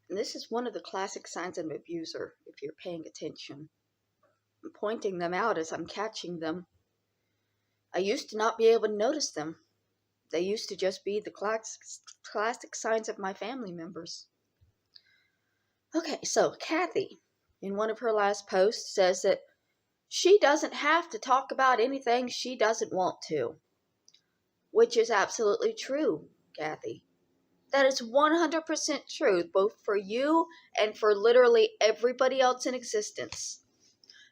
And this is one of the classic signs of an abuser, if you're paying attention. I'm pointing them out as I'm catching them. I used to not be able to notice them. They used to just be the classic signs of my family members. Okay, so Kathy, in one of her last posts, says that she doesn't have to talk about anything she doesn't want to. Which is absolutely true, Kathy. That is 100% true, both for you and for literally everybody else in existence.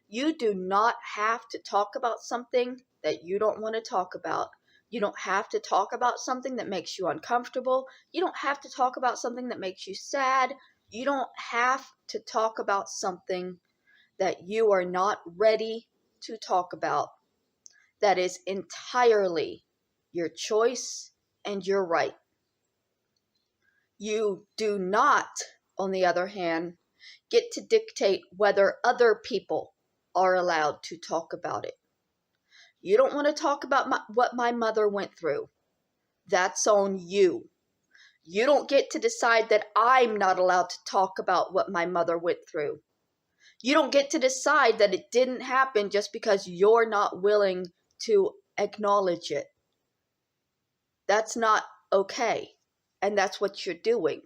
You do not have to talk about something that you don't want to talk about. You don't have to talk about something that makes you uncomfortable. You don't have to talk about something that makes you sad. You don't have to talk about something that you are not ready to talk about. That is entirely your choice and your right. You do not, on the other hand, get to dictate whether other people are allowed to talk about it. You don't want to talk about what my mother went through. That's on you. You don't get to decide that I'm not allowed to talk about what my mother went through. You don't get to decide that it didn't happen just because you're not willing to acknowledge it. That's not okay. And that's what you're doing.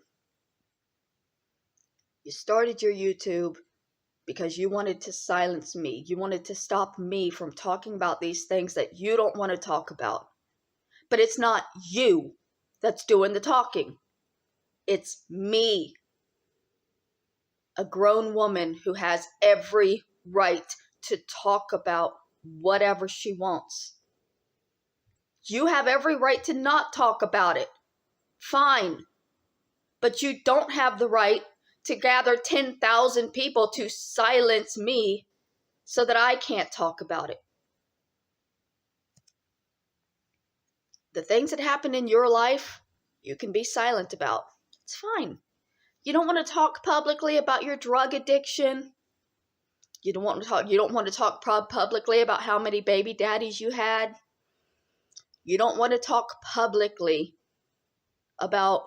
You started your YouTube because you wanted to silence me. You wanted to stop me from talking about these things that you don't want to talk about. But it's not you that's doing the talking. It's me, a grown woman who has every right to talk about whatever she wants. You have every right to not talk about it. Fine. But you don't have the right to gather 10,000 people to silence me so that I can't talk about it. The things that happen in your life, you can be silent about. It's fine. You don't want to talk publicly about your drug addiction. You don't want to talk publicly about how many baby daddies you had. You don't want to talk publicly about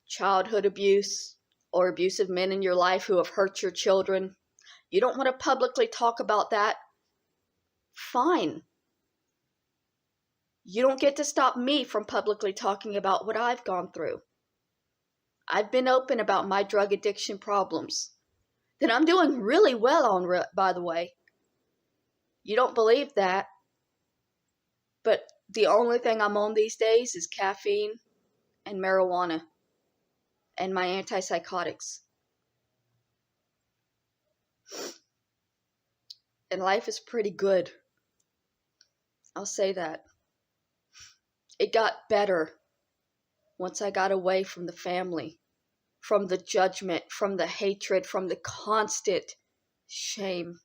childhood abuse or abusive men in your life who have hurt your children. You don't want to publicly talk about that. Fine. You don't get to stop me from publicly talking about what I've gone through. I've been open about my drug addiction problems that I'm doing really well on, by the way. You don't believe that, but the only thing I'm on these days is caffeine and marijuana and my antipsychotics. And life is pretty good. I'll say that. It got better once I got away from the family, from the judgment, from the hatred, from the constant shame.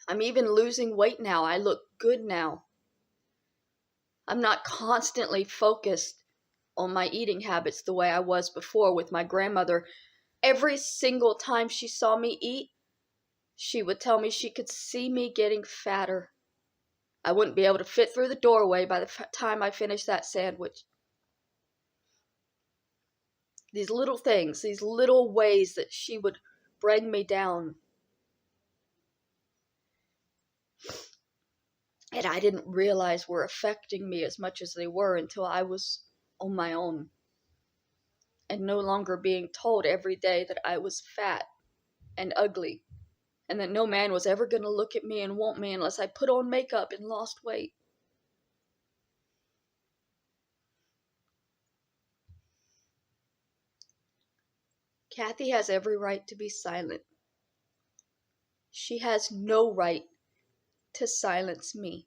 I'm even losing weight now. I look good now. I'm not constantly focused on my eating habits the way I was before with my grandmother. Every single time she saw me eat, she would tell me she could see me getting fatter. I wouldn't be able to fit through the doorway by the time I finished that sandwich. These little things, these little ways that she would bring me down. And I didn't realize were affecting me as much as they were until I was on my own. And no longer being told every day that I was fat and ugly. And that no man was ever going to look at me and want me unless I put on makeup and lost weight. Kathy has every right to be silent. She has no right to silence me.